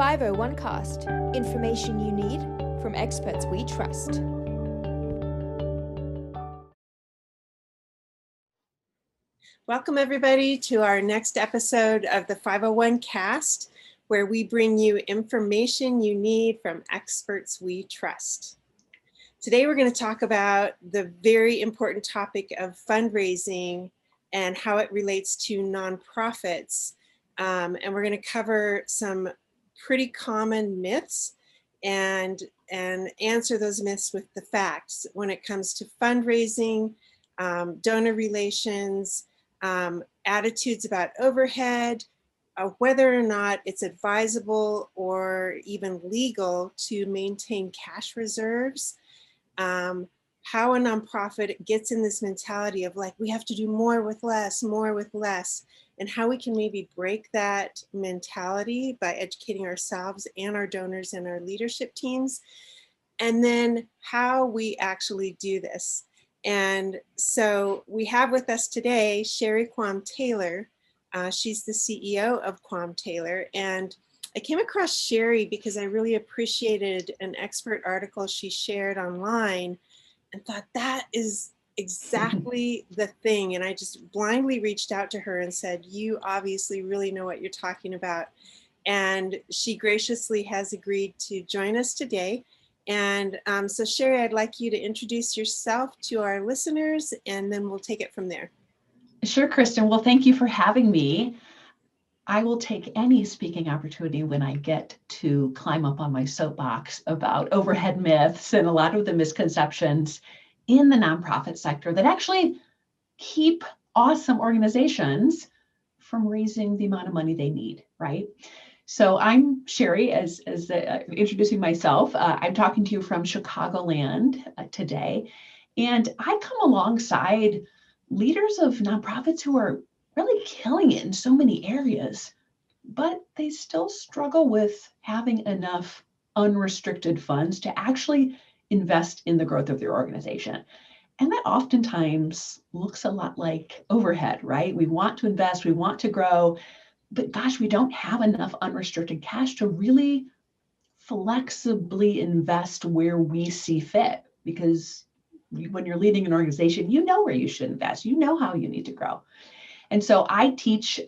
501 Cast. Information you need from experts we trust. Welcome everybody to our next episode of the 501 Cast, where we bring you information you need from experts we trust. Today we're going to talk about the very important topic of fundraising and how it relates to nonprofits. And we're going to cover some pretty common myths and answer those myths with the facts when it comes to fundraising, donor relations, attitudes about overhead, whether or not it's advisable or even legal to maintain cash reserves, how a nonprofit gets in this mentality of like, we have to do more with less, and how we can maybe break that mentality by educating ourselves and our donors and our leadership teams, and then how we actually do this. And so we have with us today Sherry Quam Taylor. She's the CEO of Quam Taylor. And I came across Sherry because I really appreciated an expert article she shared online and thought that is exactly the thing. And I just blindly reached out to her and said, you obviously really know what you're talking about. And she graciously has agreed to join us today. And so Sherry, I'd like you to introduce yourself to our listeners, and then we'll take it from there. Sure, Kristen. Well, thank you for having me. I will take any speaking opportunity when I get to climb up on my soapbox about overhead myths and a lot of the misconceptions in the nonprofit sector that actually keep awesome organizations from raising the amount of money they need, right? So I'm Sherry, as introducing myself. I'm talking to you from Chicagoland today, and I come alongside leaders of nonprofits who are really killing it in so many areas, but they still struggle with having enough unrestricted funds to actually invest in the growth of their organization. And that oftentimes looks a lot like overhead, right? We want to invest, we want to grow, but gosh, we don't have enough unrestricted cash to really flexibly invest where we see fit. Because when you're leading an organization, you know where you should invest, you know how you need to grow. And so I teach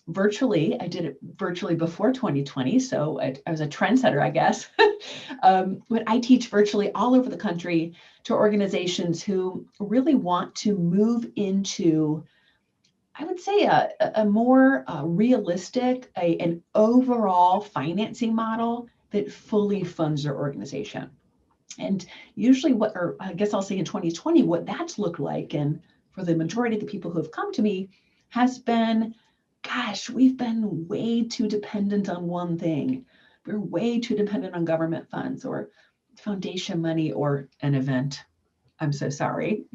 virtually. I did it virtually before 2020. So I was a trendsetter, I guess. But I teach virtually all over the country to organizations who really want to move into, I would say, a more realistic, an overall financing model that fully funds their organization. And usually or I guess I'll say in 2020, what that's looked like, and for the majority of the people who have come to me, has been, gosh, we've been way too dependent on one thing. We're way too dependent on government funds or foundation money or an event. I'm so sorry,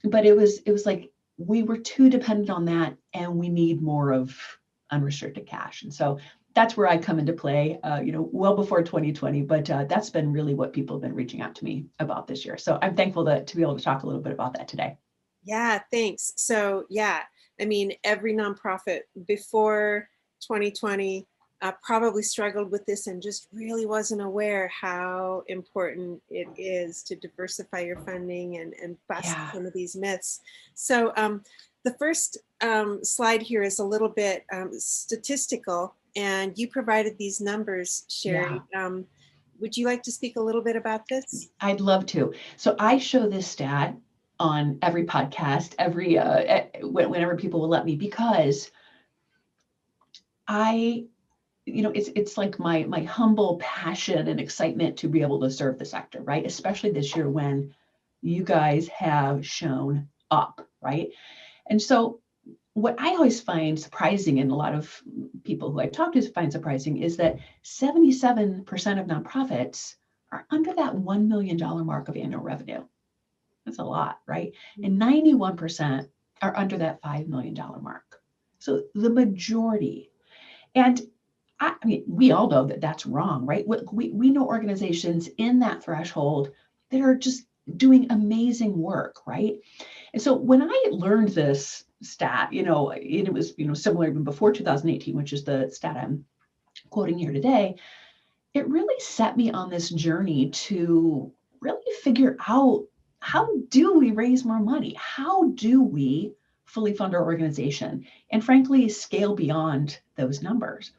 but it was like, we were too dependent on that, and we need more of unrestricted cash. And so that's where I come into play, well before 2020, but that's been really what people have been reaching out to me about this year. So I'm thankful to be able to talk a little bit about that today. Yeah, thanks. So yeah, I mean, every nonprofit before 2020 probably struggled with this and just really wasn't aware how important it is to diversify your funding and bust some of these myths. So the first slide here is a little bit statistical, and you provided these numbers, Sherry. Yeah. Would you like to speak a little bit about this? I'd love to. So I show this stat on every podcast, whenever people will let me, because it's like my humble passion and excitement to be able to serve the sector, right? Especially this year when you guys have shown up, right? And so what I always find surprising, and a lot of people who I talk to find surprising, is that 77% of nonprofits are under that $1 million mark of annual revenue. That's a lot, right? And 91% are under that $5 million mark. So the majority. And I mean, we all know that that's wrong, right? We know organizations in that threshold that are just doing amazing work, right? And so when I learned this stat, it was, similar even before 2018, which is the stat I'm quoting here today, it really set me on this journey to really figure out, how do we raise more money? How do we fully fund our organization and frankly scale beyond those numbers?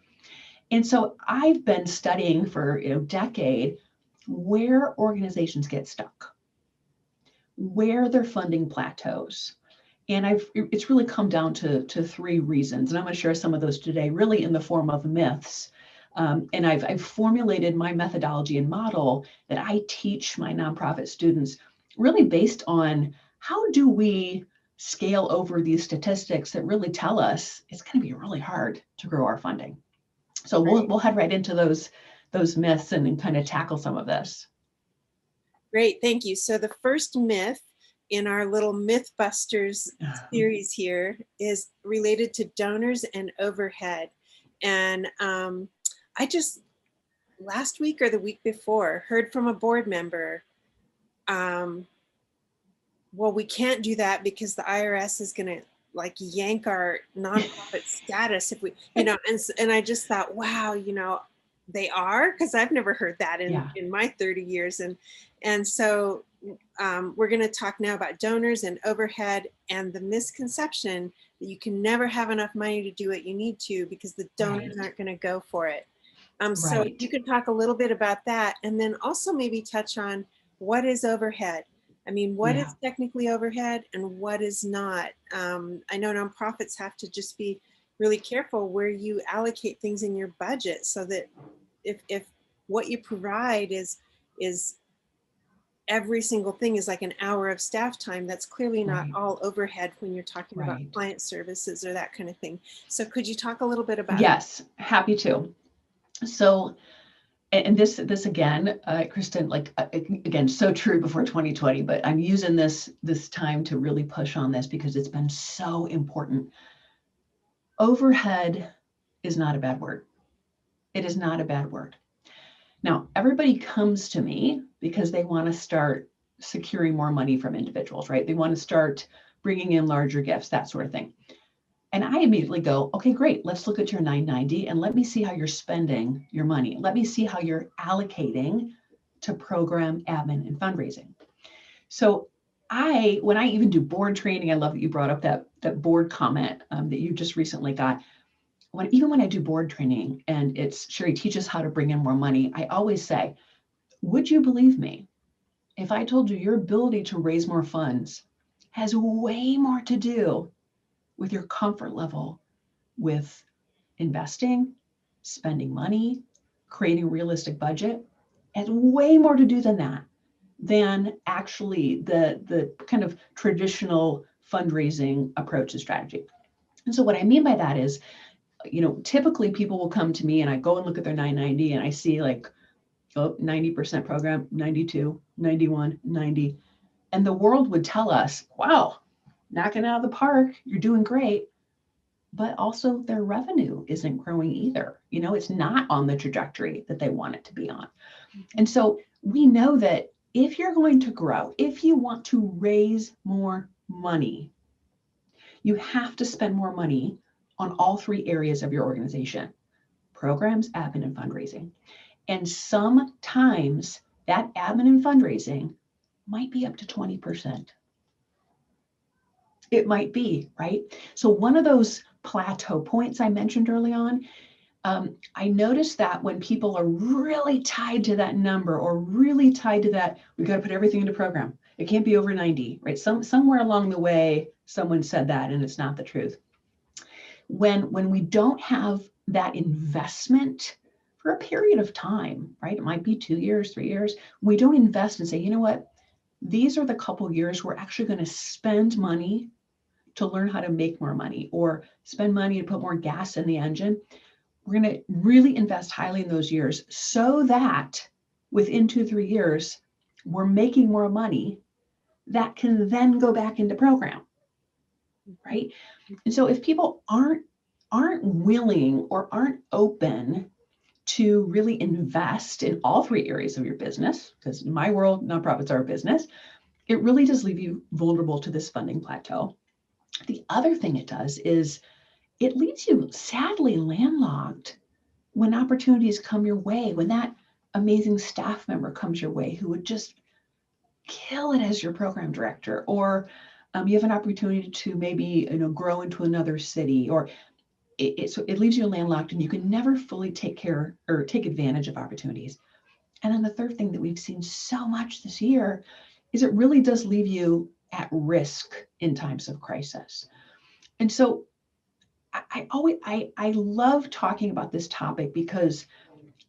And so I've been studying for a decade where organizations get stuck, where their funding plateaus. And it's really come down to three reasons. And I'm going to share some of those today, really in the form of myths. And I've formulated my methodology and model that I teach my nonprofit students, really based on how do we scale over these statistics that really tell us it's going to be really hard to grow our funding. So we'll head right into those myths and kind of tackle some of this. Great, thank you. So the first myth in our little Mythbusters series here is related to donors and overhead. And I just, last week or the week before, heard from a board member, well, we can't do that because the IRS is going to like yank our nonprofit status if we, and I just thought, wow, they are, because I've never heard that in my 30 years. And so we're going to talk now about donors and overhead and the misconception that you can never have enough money to do what you need to because the donors aren't going to go for it. So you could talk a little bit about that, and then also maybe touch on what is overhead. I mean, what is technically overhead and what is not? I know nonprofits have to just be really careful where you allocate things in your budget so that if what you provide is every single thing is like an hour of staff time, that's clearly not all overhead when you're talking about client services or that kind of thing. So could you talk a little bit about Yes, happy to. So, and this again, Kristen, again, so true before 2020, but I'm using this time to really push on this because it's been so important. Overhead is not a bad word. It is not a bad word. Now, everybody comes to me because they want to start securing more money from individuals, right? They want to start bringing in larger gifts, that sort of thing. And I immediately go, okay, great. Let's look at your 990 and let me see how you're spending your money. Let me see how you're allocating to program, admin, and fundraising. So when I even do board training, I love that you brought up that board comment that you just recently got. Even when I do board training and it's Sherry teaches how to bring in more money, I always say, would you believe me if I told you your ability to raise more funds has way more to do with your comfort level with investing, spending money, creating a realistic budget? It has way more to do than actually the kind of traditional fundraising approach and strategy. And so what I mean by that is, typically people will come to me and I go and look at their 990 and I see 90% program, 92, 91, 90. And the world would tell us, wow, knocking out of the park, you're doing great. But also their revenue isn't growing either. It's not on the trajectory that they want it to be on. And so we know that if you're going to grow, if you want to raise more money, you have to spend more money on all three areas of your organization: programs, admin, and fundraising. And sometimes that admin and fundraising might be up to 20%. It might be, right? So one of those plateau points I mentioned early on, I noticed that when people are really tied to that number or really tied to that, we got to put everything into program. It can't be over 90, right? Somewhere along the way, someone said that, and it's not the truth. When we don't have that investment for a period of time, right? It might be 2 years, 3 years. We don't invest and say, you know what? These are the couple years we're actually going to spend money to learn how to make more money or spend money to put more gas in the engine. We're going to really invest highly in those years so that within 2-3 years, we're making more money that can then go back into program, right? And so if people aren't willing or aren't open to really invest in all three areas of your business, because in my world, nonprofits are a business, it really does leave you vulnerable to this funding plateau. The other thing it does is it leaves you sadly landlocked when opportunities come your way, when that amazing staff member comes your way who would just kill it as your program director, or you have an opportunity to maybe grow into another city, or so it leaves you landlocked and you can never fully take care or take advantage of opportunities. And then the third thing that we've seen so much this year is it really does leave you at risk in times of crisis. And so I love talking about this topic because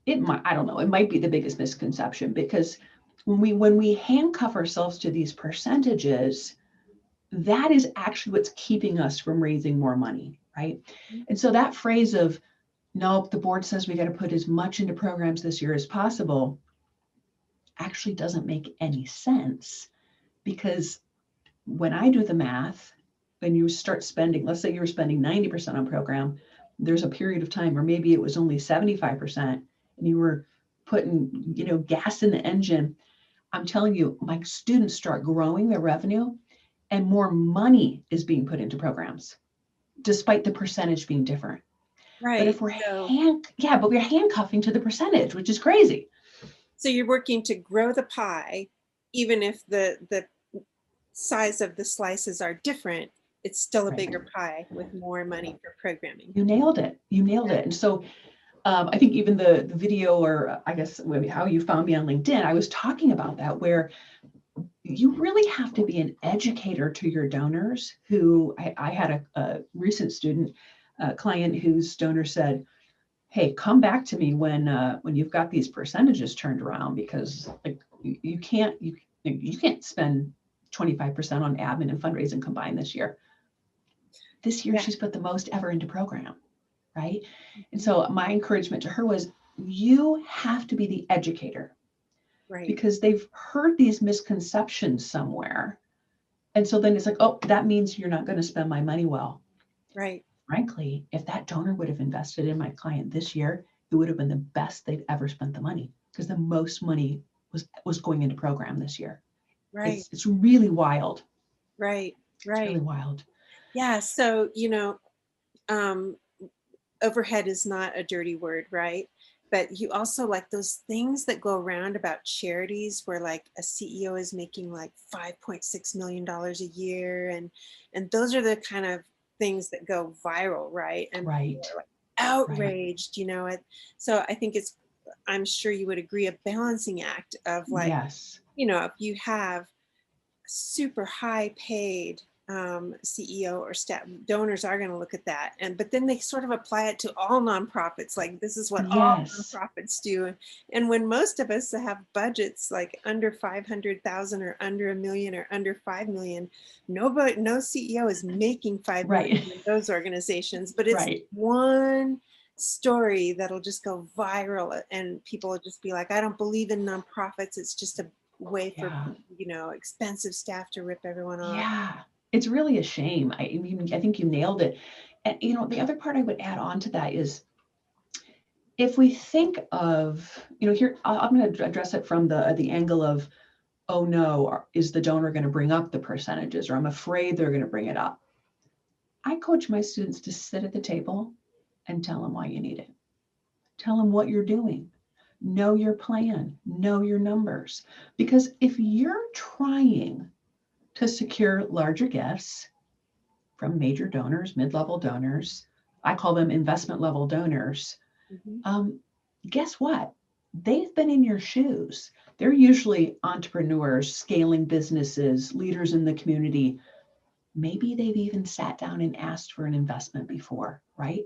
it might be the biggest misconception, because when we handcuff ourselves to these percentages, that is actually what's keeping us from raising more money, right? And so that phrase of, nope, the board says we got to put as much into programs this year as possible, actually doesn't make any sense, because when I do the math, when you start spending, let's say you were spending 90% on program, there's a period of time, or maybe it was only 75%, and you were putting, gas in the engine. I'm telling you, my students start growing their revenue and more money is being put into programs, despite the percentage being different. Right. But if we're we're handcuffing to the percentage, which is crazy. So you're working to grow the pie, even if the size of the slices are different, it's still a bigger pie with more money for programming. You nailed it. And so I think even the video, or I guess how you found me on LinkedIn, I was talking about that, where you really have to be an educator to your donors. Who I had a recent student client whose donor said, hey, come back to me when you've got these percentages turned around, because like you can't spend 25% on admin and fundraising combined this year. This year, she's put the most ever into program, right? And so my encouragement to her was, you have to be the educator, right? Because they've heard these misconceptions somewhere. And so then it's like, oh, that means you're not going to spend my money well. Right. Frankly, if that donor would have invested in my client this year, it would have been the best they've ever spent the money, because the most money was going into program this year. Right. It's really wild. Right. It's really wild. Yeah. So, overhead is not a dirty word, right? But you also, like, those things that go around about charities where like a CEO is making like $5.6 million a year. And those are the kind of things that go viral, right? And right. people are like outraged, so I think I'm sure you would agree, a balancing act of like, yes. If you have super high paid CEO or staff, donors are going to look at that, but then they sort of apply it to all nonprofits. Like, this is what all nonprofits do. And when most of us have budgets like under 500,000 or under $1 million or under 5 million, no CEO is making 5 million in those organizations. But it's one story that'll just go viral, and people will just be like, I don't believe in nonprofits. It's just a way for expensive staff to rip everyone off. Yeah, it's really a shame. I think you nailed it. And the other part I would add on to that is, if we think of, here, I'm going to address it from the angle of, oh no, is the donor going to bring up the percentages, or I'm afraid they're going to bring it up. I coach my students to sit at the table and tell them why you need it. Tell them what you're doing. Know your plan, know your numbers. Because if you're trying to secure larger gifts from major donors, mid-level donors, I call them investment level donors, guess what? They've been in your shoes. They're usually entrepreneurs, scaling businesses, leaders in the community. Maybe they've even sat down and asked for an investment before, right?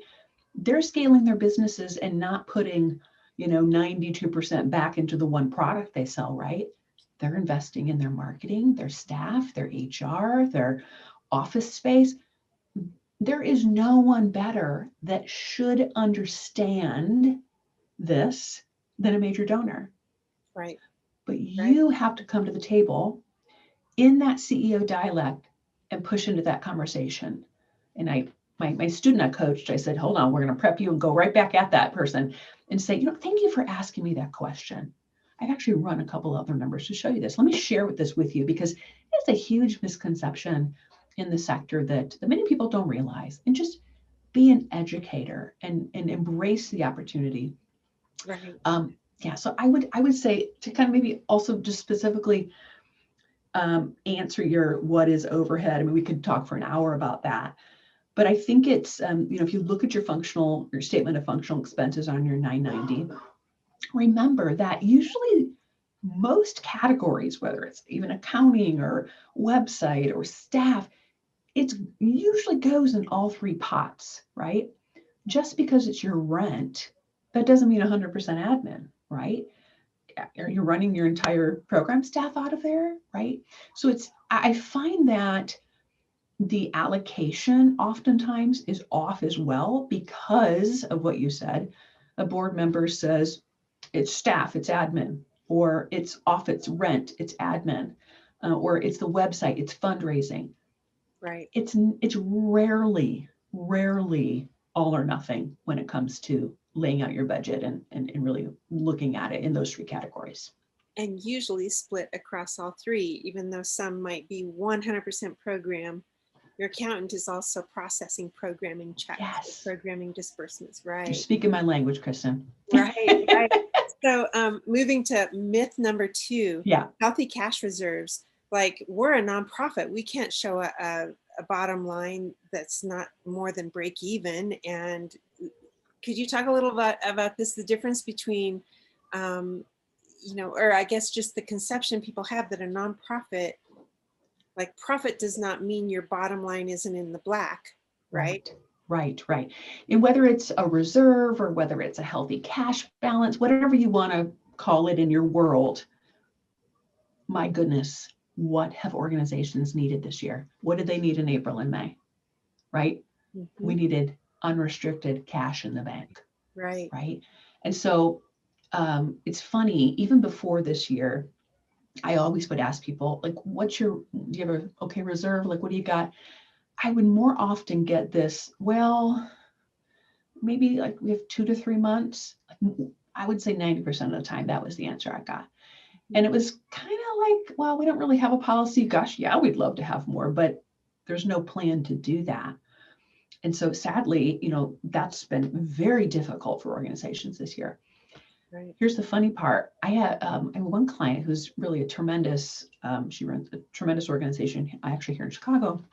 They're scaling their businesses and not putting 92% back into the one product they sell, right? They're investing in their marketing, their staff, their HR, their office space. There is no one better that should understand this than a major donor. Right. But you have to come to the table in that CEO dialect and push into that conversation. And my student I coached, I said, hold on, we're going to prep you and go right back at that person and say, thank you for asking me that question. I've actually run a couple other numbers to show you this. Let me share this with you, because it's a huge misconception in the sector that many people don't realize. And just be an educator and embrace the opportunity. Right. Yeah, so I would say to kind of maybe also just specifically answer your what is overhead. I mean, we could talk for an hour about that, but I think it's if you look at your statement of functional expenses on your 990, remember that usually most categories, whether it's even accounting or website or staff, it usually goes in all three pots, right? Just because it's your rent, that doesn't mean 100% admin, right? Are you running your entire program staff out of there, right? So I find that the allocation oftentimes is off as well because of what you said. A board member says it's staff, it's admin, or it's off, it's rent, it's admin, or it's the website, it's fundraising. Right. It's rarely all or nothing when it comes to laying out your budget and really looking at it in those three categories. And usually split across all three, even though some might be 100% program. Your accountant is also processing programming checks, Yes. programming disbursements, You're right? speaking my language, Kristen. Right, right. So moving to myth number 2, Yeah. healthy cash reserves. Like, we're a nonprofit. We can't show a bottom line that's not more than break even. And could you talk a little bit about this, the difference between, or I guess just the conception people have that a nonprofit, like profit does not mean your bottom line isn't in the black, right? Right. And whether it's a reserve or whether it's a healthy cash balance, whatever you want to call it in your world, my goodness, what have organizations needed this year? What did they need in April and May? Right? Mm-hmm. We needed unrestricted cash in the bank. Right. Right. And so it's funny, even before this year, I always would ask people, like, do you have an okay reserve? Like, what do you got? I would more often get this, well, maybe like we have 2 to 3 months. I would say 90% of the time that was the answer I got. And it was kind of like, well, we don't really have a policy. Gosh, yeah, we'd love to have more, but there's no plan to do that. And so sadly, that's been very difficult for organizations this year. Right. Here's the funny part. I have one client who's really a tremendous, she runs a tremendous organization actually here in Chicago.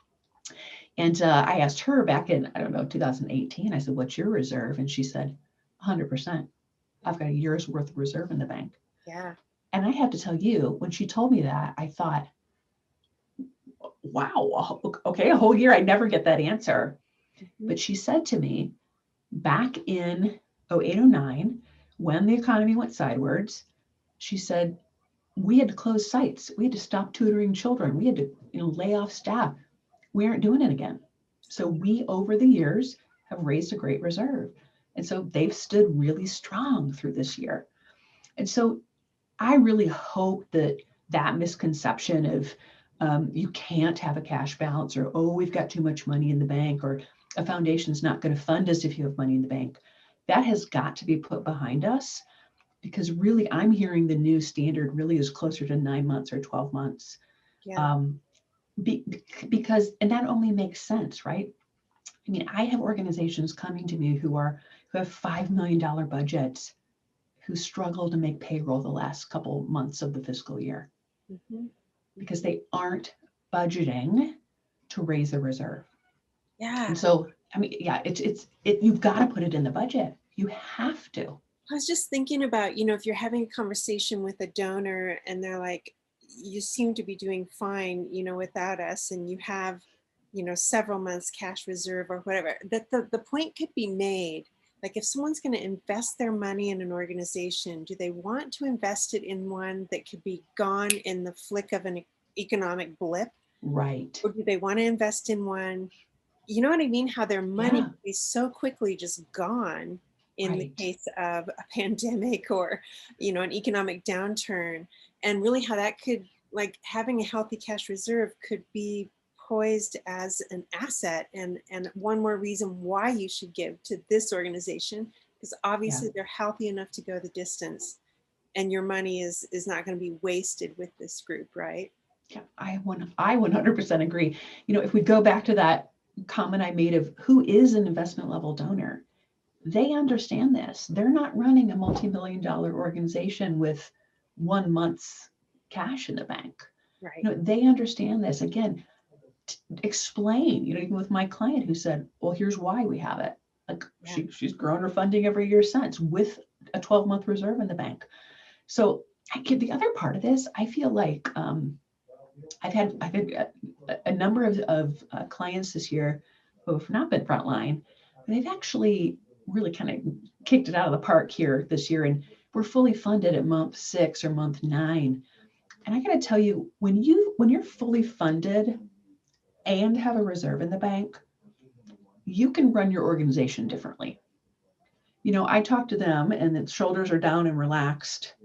And I asked her back in, 2018, I said, what's your reserve? And she said, 100%. I've got a year's worth of reserve in the bank. Yeah. And I have to tell you, when she told me that, I thought, wow, okay, a whole year, I never get that answer. Mm-hmm. But she said to me, back in 08, 09, when the economy went sideways, she said, we had to close sites. We had to stop tutoring children. We had to lay off staff. We aren't doing it again. So we, over the years, have raised a great reserve. And so they've stood really strong through this year. And so I really hope that misconception of you can't have a cash balance, or, oh, we've got too much money in the bank, or a foundation's not going to fund us if you have money in the bank, that has got to be put behind us. Because really, I'm hearing the new standard really is closer to 9 months or 12 months. Yeah. Because, and that only makes sense, right? I mean, I have organizations coming to me who have $5 million budgets, who struggle to make payroll the last couple months of the fiscal year, because they aren't budgeting to raise the reserve. Yeah. And so, I mean, yeah, you've got to put it in the budget. You have to. I was just thinking about, if you're having a conversation with a donor and they're like, you seem to be doing fine, without us, and you have, several months cash reserve or whatever, that the point could be made. Like, if someone's going to invest their money in an organization, do they want to invest it in one that could be gone in the flick of an economic blip? Right. Or do they want to invest in one, you know what I mean? How their money is so quickly just gone in the case of a pandemic or, an economic downturn, and really how that could, like, having a healthy cash reserve could be poised as an asset and one more reason why you should give to this organization, because obviously they're healthy enough to go the distance, and your money is not going to be wasted with this group, right? Yeah, I 100% agree. If we go back to that comment I made of who is an investment level donor, they understand this. They're not running a multi-million-dollar organization with 1 month's cash in the bank. Right. You know, they understand this. Again, explain, you know, even with my client who said, well, here's why we have it. Like she's grown her funding every year since with a 12-month reserve in the bank. So the other part of this, I feel like I've had a number of clients this year who have not been frontline, but they've actually really kind of kicked it out of the park here this year, and we're fully funded at month 6 or month 9. And I got to tell you, when you're fully funded and have a reserve in the bank, you can run your organization differently. You know, I talk to them and the shoulders are down and relaxed,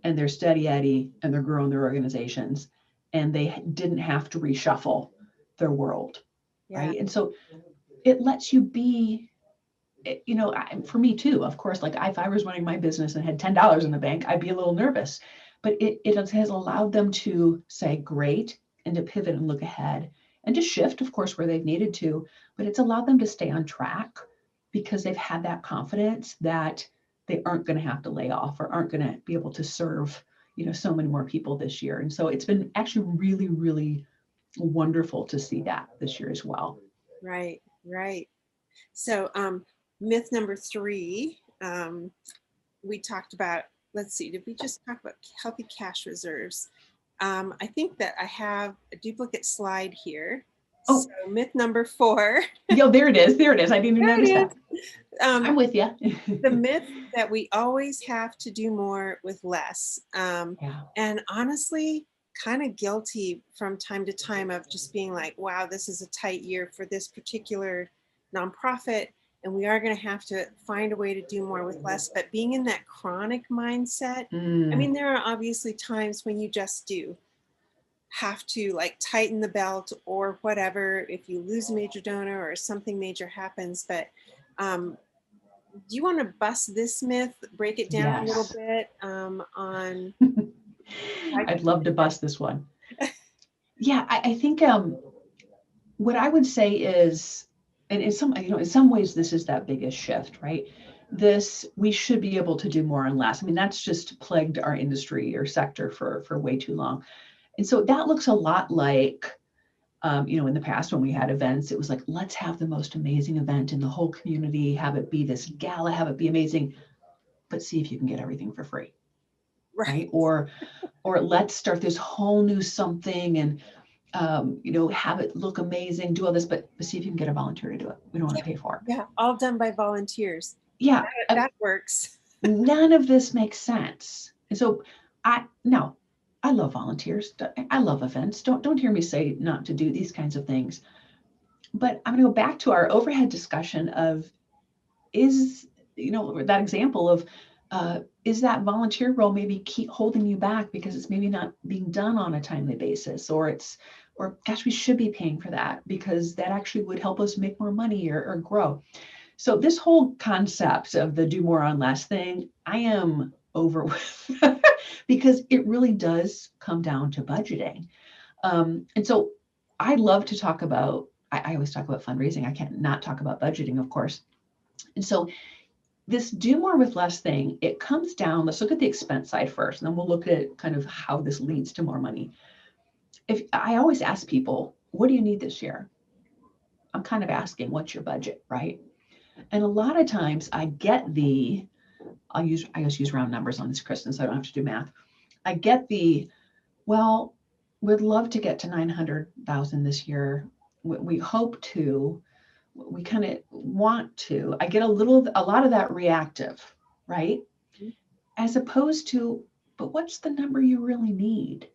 and they're steady Eddie, and they're growing their organizations, and they didn't have to reshuffle their world, right? And so it lets you be, you know, for me too, of course, like if I was running my business and had $10 in the bank, I'd be a little nervous, but it has allowed them to say, great, and to pivot and look ahead and to shift, of course, where they've needed to, but it's allowed them to stay on track because they've had that confidence that they aren't going to have to lay off or aren't going to be able to serve, you know, so many more people this year. And so it's been actually really, really wonderful to see that this year as well. Right. So myth number 3, we talked about, let's see, did we just talk about healthy cash reserves? I think that I have a duplicate slide here. Oh. So myth number 4. Yo, there it is. I didn't even notice that. I'm with you. The myth that we always have to do more with less. And honestly, kind of guilty from time to time of just being like, wow, this is a tight year for this particular nonprofit, and we are going to have to find a way to do more with less. But being in that chronic mindset, I mean, there are obviously times when you just do have to like tighten the belt or whatever if you lose a major donor or something major happens. But do you want to bust this myth, break it down a little bit on? I'd love to bust this one. Yeah, I think what I would say is, and in some ways, this is that biggest shift, right? We should be able to do more and less. I mean, that's just plagued our industry or sector for way too long. And so that looks a lot like, in the past when we had events, it was like, let's have the most amazing event in the whole community, have it be this gala, have it be amazing, but see if you can get everything for free, right? Or let's start this whole new something and, have it look amazing, do all this, but see if you can get a volunteer to do it. We don't want to pay for it. Yeah, all done by volunteers. Yeah. That works. None of this makes sense. And so I love volunteers. I love events. Don't hear me say not to do these kinds of things. But I'm going to go back to our overhead discussion of that example of is that volunteer role maybe keep holding you back because it's maybe not being done on a timely basis, or gosh, we should be paying for that because that actually would help us make more money or grow. So this whole concept of the do more on less thing, I am over with because it really does come down to budgeting. And so I love to talk about, I always talk about fundraising. I can't not talk about budgeting, of course. And so this do more with less thing, it comes down, let's look at the expense side first, and then we'll look at kind of how this leads to more money. If I always ask people, what do you need this year? I'm kind of asking, what's your budget, right? And a lot of times I get I just use round numbers on this, Kristen, so I don't have to do math. I get well, we'd love to get to 900,000 this year. We hope to, we kind of want to. I get a lot of that reactive, right? As opposed to, but what's the number you really need?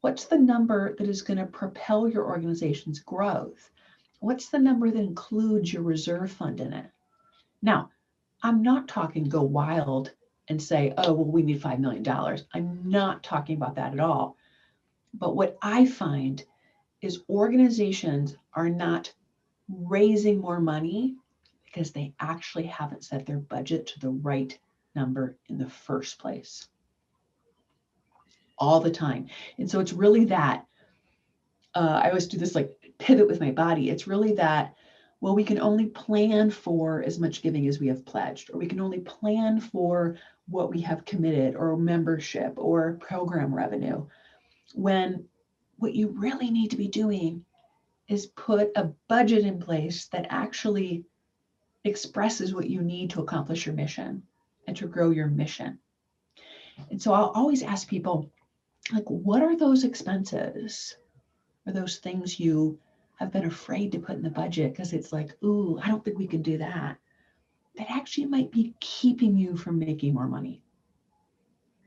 What's the number that is going to propel your organization's growth? What's the number that includes your reserve fund in it? Now, I'm not talking go wild and say, oh, well, we need $5 million. I'm not talking about that at all. But what I find is organizations are not raising more money because they actually haven't set their budget to the right number in the first place. All the time. And so it's really that, I always do this like pivot with my body. It's really that, well, we can only plan for as much giving as we have pledged, or we can only plan for what we have committed, or membership or program revenue, when what you really need to be doing is put a budget in place that actually expresses what you need to accomplish your mission and to grow your mission. And so I'll always ask people, like, what are those expenses? Are those things you have been afraid to put in the budget because it's like, ooh, I don't think we can do that. That actually might be keeping you from making more money.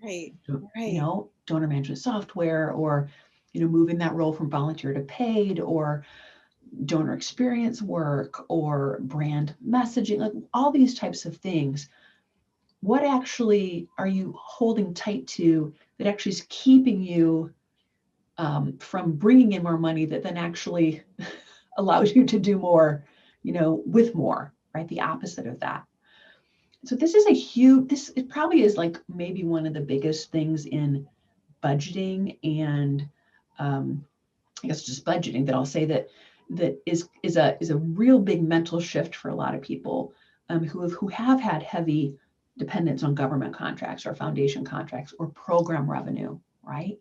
Right. You Right. know, donor management software, or, you know, moving that role from volunteer to paid, or donor experience work, or brand messaging, like all these types of things. What actually are you holding tight to that actually is keeping you from bringing in more money, that then actually allows you to do more, you know, with more, right? The opposite of that. So this is a huge, it probably is like maybe one of the biggest things in budgeting and I guess just budgeting, that I'll say that is a real big mental shift for a lot of people who have had heavy dependence on government contracts or foundation contracts or program revenue, right?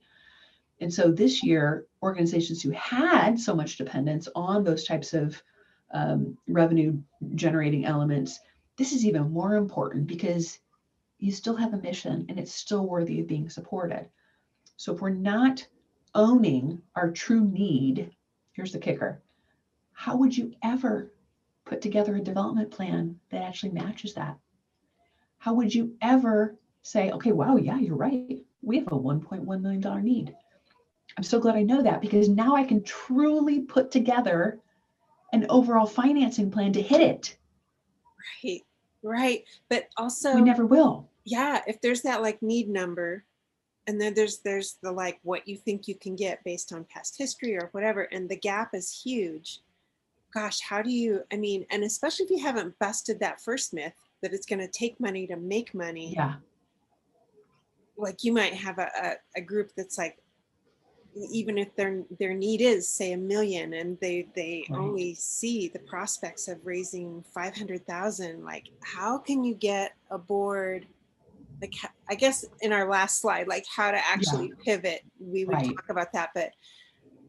And so this year, organizations who had so much dependence on those types of revenue generating elements, this is even more important because you still have a mission and it's still worthy of being supported. So if we're not owning our true need, here's the kicker. How would you ever put together a development plan that actually matches that? How would you ever say, okay, wow, yeah, you're right. We have a $1.1 million need. I'm so glad I know that, because now I can truly put together an overall financing plan to hit it. Right. Right. But also, We never will. yeah, if there's that like need number, and then there's the like what you think you can get based on past history or whatever, and the gap is huge. Gosh, how do you, I mean, and especially if you haven't busted that first myth that it's going to take money to make money. Yeah. Like you might have a group that's like, even if their need is say $1 million, and they Right. only see the prospects of raising 500,000, like how can you get a board, like I guess in our last slide, like how to actually pivot, we would Right. talk about that. But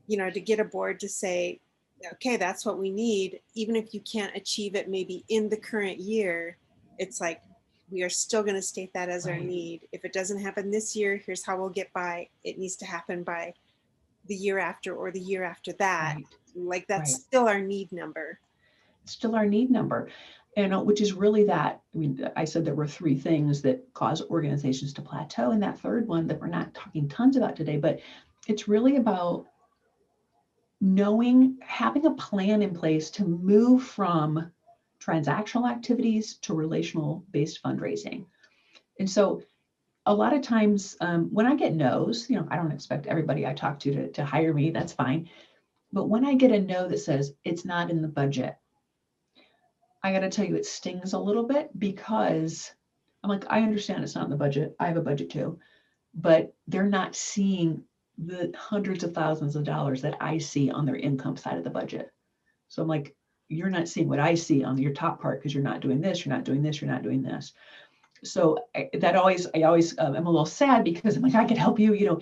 you know, to get a board to say, okay, that's what we need, even if you can't achieve it maybe in the current year, it's like we are still going to state that as our Right. need. If it doesn't happen this year, here's how we'll get by. It needs to happen by the year after or the year after that. Right. Like that's Right. still our need number. Still our need number. And which is really that, I mean, I said there were 3 things that cause organizations to plateau. And that third one that we're not talking tons about today, but it's really about knowing, having a plan in place to move from transactional activities to relational based fundraising. And so a lot of times when I get no's, you know, I don't expect everybody I talk to hire me, that's fine. But when I get a no that says it's not in the budget, I got to tell you, it stings a little bit, because I'm like, I understand it's not in the budget. I have a budget too, but they're not seeing the hundreds of thousands of dollars that I see on their income side of the budget. So I'm like, you're not seeing what I see on your top part, because you're not doing this, you're not doing this, you're not doing this. So I always am a little sad, because I'm like, I could help you, you know,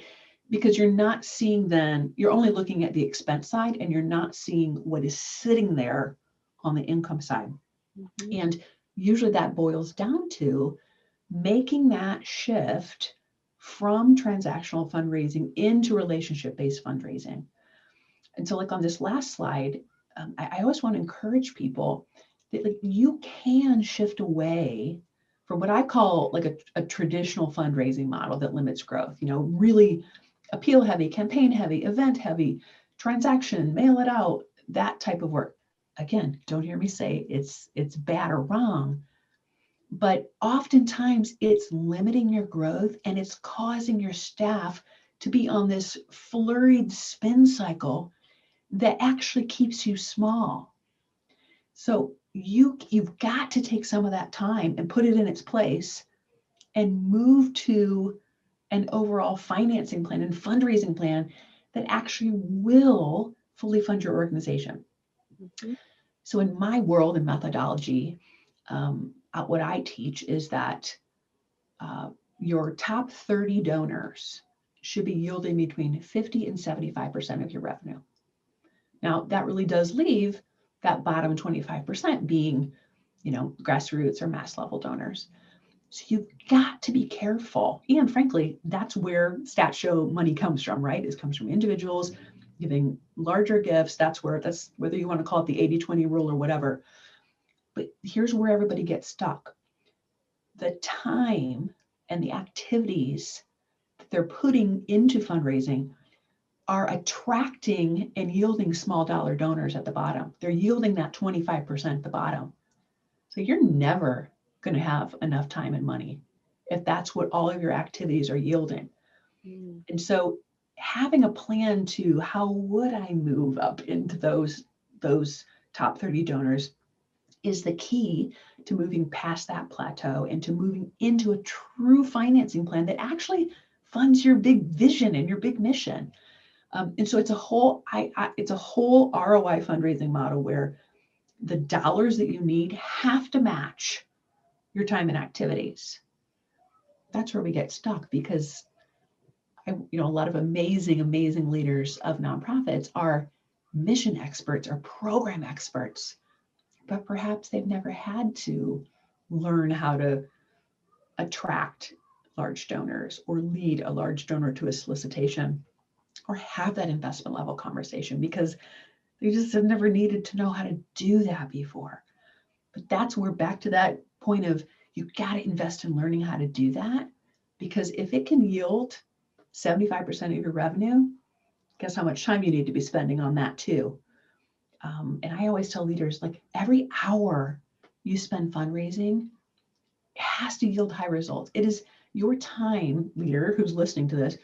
because you're not seeing, then you're only looking at the expense side and you're not seeing what is sitting there on the income side. Mm-hmm. And usually that boils down to making that shift from transactional fundraising into relationship-based fundraising. And so like on this last slide, I always want to encourage people that like you can shift away from what I call like a traditional fundraising model that limits growth, you know, really appeal heavy, campaign heavy, event heavy, transaction, mail it out, that type of work. Again, don't hear me say it's bad or wrong, but oftentimes it's limiting your growth and it's causing your staff to be on this flurried spin cycle that actually keeps you small. So you've got to take some of that time and put it in its place and move to an overall financing plan and fundraising plan that actually will fully fund your organization. Mhm. So in my world and methodology, what I teach is that your top 30 donors should be yielding between 50 and 75% of your revenue. Now, that really does leave that bottom 25% being, grassroots or mass level donors. So you've got to be careful. And frankly, that's where stats show money comes from, right? It comes from individuals giving larger gifts. That's whether you want to call it the 80-20 rule or whatever. But here's where everybody gets stuck. The time and the activities that they're putting into fundraising are attracting and yielding small dollar donors at the bottom. They're yielding that 25% at the bottom. So you're never going to have enough time and money if that's what all of your activities are yielding. Mm. And so having a plan to how would I move up into those top 30 donors is the key to moving past that plateau and to moving into a true financing plan that actually funds your big vision and your big mission. And so it's a whole ROI fundraising model where the dollars that you need have to match your time and activities. That's where we get stuck because a lot of amazing leaders of nonprofits are mission experts or program experts, but perhaps they've never had to learn how to attract large donors or lead a large donor to a solicitation or have that investment level conversation because they just have never needed to know how to do that before. But that's where back to that point of you got to invest in learning how to do that, because if it can yield 75% of your revenue, guess how much time you need to be spending on that too. And I always tell leaders, like every hour you spend fundraising has to yield high results. It is your time, leader who's listening to this,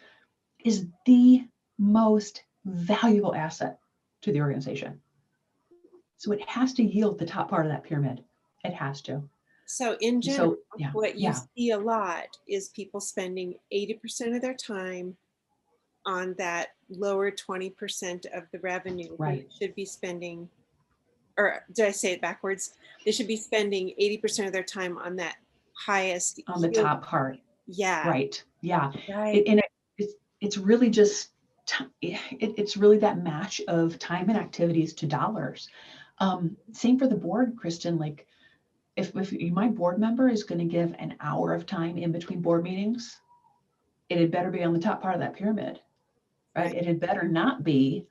is the most valuable asset to the organization. So it has to yield the top part of that pyramid. It has to. So in general, yeah, what you yeah. see a lot is people spending 80% of their time on that lower 20% of the revenue. When Right. they should be spending, or did I say it backwards? They should be spending 80% of their time on that highest On the yield. top part. Yeah. Right. Yeah. Right. It's really just, it's really that match of time and activities to dollars. Same for the board, Kristen, like if my board member is going to give an hour of time in between board meetings, it had better be on the top part of that pyramid, right? It had better not be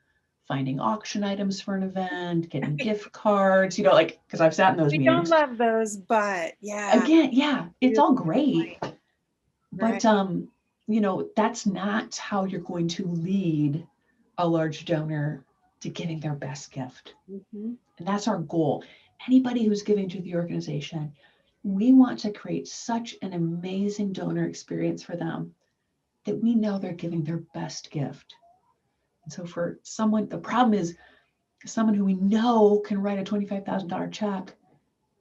finding auction items for an event, getting gift cards, because I've sat in those We don't meetings. love those, but yeah. Again, yeah, it's all great. Right. But that's not how you're going to lead a large donor to giving their best gift. Mm-hmm. And that's our goal. Anybody who's giving to the organization, we want to create such an amazing donor experience for them that we know they're giving their best gift. And so for someone, the problem is someone who we know can write a $25,000 check,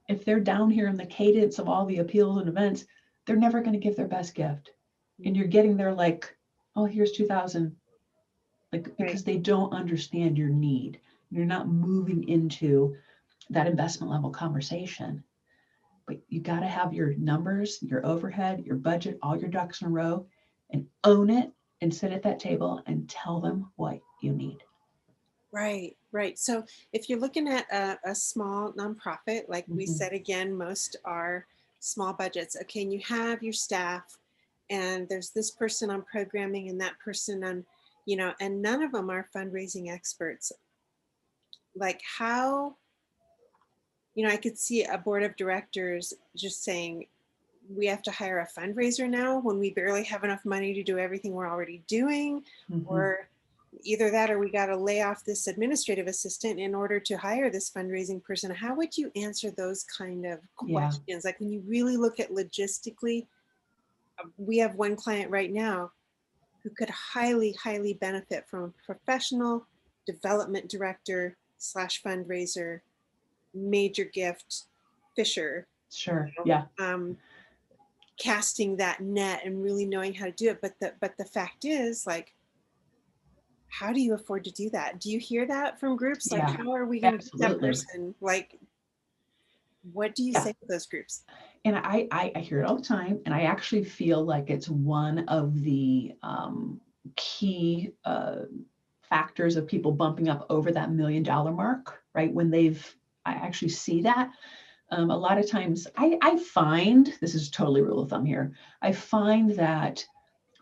if they're down here in the cadence of all the appeals and events, they're never going to give their best gift. And you're getting there like, oh, here's 2,000, because they don't understand your need. You're not moving into that investment level conversation. But you got to have your numbers, your overhead, your budget, all your ducks in a row, and own it and sit at that table and tell them what you need. Right, right. So if you're looking at a small nonprofit, like we Mhm. said again, most are small budgets. Okay, and you have your staff, and there's this person on programming and that person on, and none of them are fundraising experts. Like how, I could see a board of directors just saying, we have to hire a fundraiser now when we barely have enough money to do everything we're already doing, Mhm. or either that or we got to lay off this administrative assistant in order to hire this fundraising person. How would you answer those kind of questions? Yeah. Like when you really look at logistically, we have one client right now who could highly, highly benefit from a professional development director / fundraiser, major gift fisher. Sure. Yeah. Casting that net and really knowing how to do it. But the fact is, like, how do you afford to do that? Do you hear that from groups? Like, Yeah, how are we going to get that absolutely. person? Like, what do you Yeah. say to those groups? And I hear it all the time. And I actually feel like it's one of the key factors of people bumping up over that $1 million mark, right? When I actually see that. A lot of times I find, this is totally rule of thumb here, I find that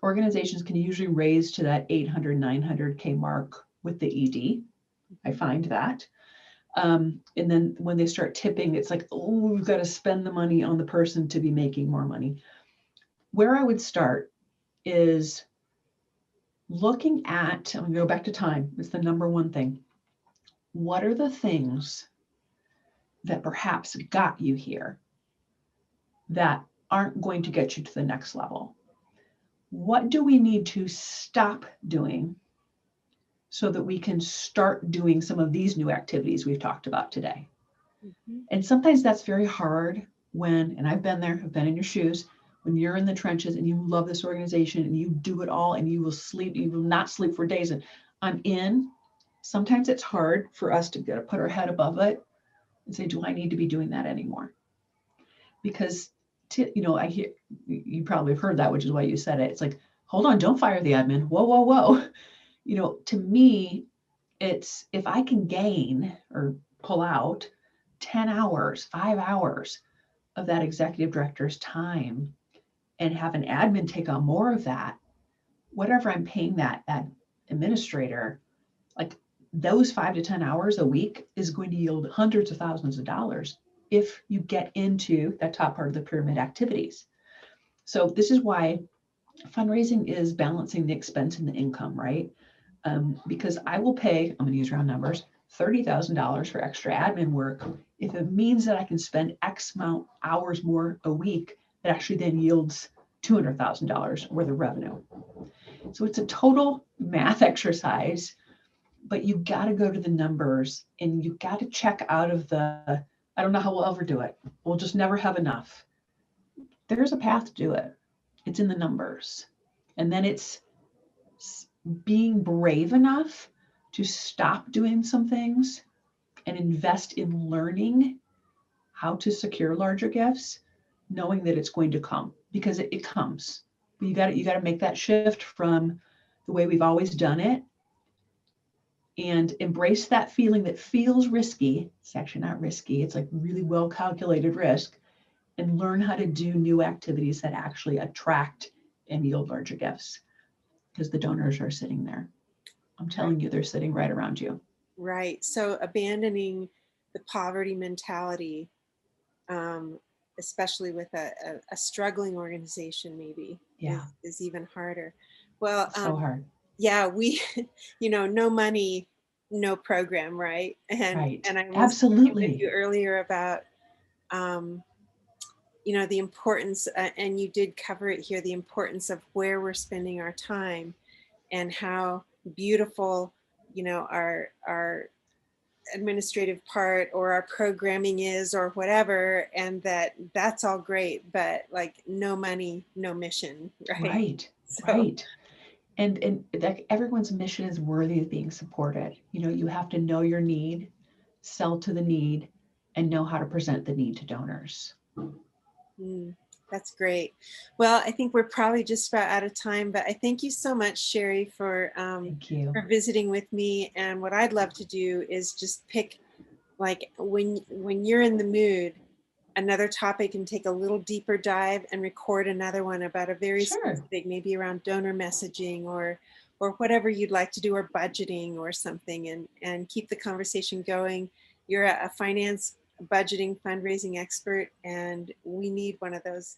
organizations can usually raise to that 800, 900K mark with the ED. I find that. And then when they start tipping, it's like, oh, we've got to spend the money on the person to be making more money. Where I would start is looking at, I'm going to go back to time. It's the number one thing. What are the things that perhaps got you here that aren't going to get you to the next level? What do we need to stop doing so that we can start doing some of these new activities we've talked about today? Mm-hmm. And sometimes that's very hard when, and I've been there, I've been in your shoes, when you're in the trenches and you love this organization and you do it all and you will not sleep for days. And I'm in. Sometimes it's hard for us to put our head above it and say, do I need to be doing that anymore? Because, I hear, you probably have heard that, which is why you said it. It's like, hold on, don't fire the admin. Whoa, whoa, whoa. To me, it's if I can gain or pull out 10 hours, 5 hours of that executive director's time and have an admin take on more of that, whatever I'm paying that administrator, like those 5 to 10 hours a week is going to yield hundreds of thousands of dollars if you get into that top part of the pyramid activities. So this is why fundraising is balancing the expense and the income, right? Because I will pay, I'm going to use round numbers, $30,000 for extra admin work if it means that I can spend X amount hours more a week that actually then yields $200,000 worth of revenue. So it's a total math exercise, but you got to go to the numbers and you got to check out of the, I don't know how we'll ever do it. We'll just never have enough. There's a path to do it. It's in the numbers. And then it's being brave enough to stop doing some things and invest in learning how to secure larger gifts, knowing that it's going to come, because it comes. But you got to make that shift from the way we've always done it and embrace that feeling that feels risky. It's actually not risky. It's like really well calculated risk, and learn how to do new activities that actually attract and yield larger gifts, because the donors are sitting there. I'm telling you, they're sitting right around you. Right. So abandoning the poverty mentality, especially with a struggling organization, maybe is even harder. Well, so hard. Yeah, we, no money, no program, right? Right. And I was talking with Absolutely. you earlier about, the importance, and you did cover it here, the importance of where we're spending our time and how beautiful, our administrative part or our programming is or whatever, and that's all great, but like no money, no mission, right? Right. So Right. And that everyone's mission is worthy of being supported. You have to know your need, sell to the need, and know how to present the need to donors. That's great. Well, I think we're probably just about out of time, but I thank you so much, Sherry, for Thank you. visiting with me. And what I'd love to do is just pick, like, when you're in the mood, another topic, and take a little deeper dive and record another one about a very Sure. specific, maybe around donor messaging or whatever you'd like to do, or budgeting or something, and keep the conversation going. You're a finance, budgeting, fundraising expert, and we need one of those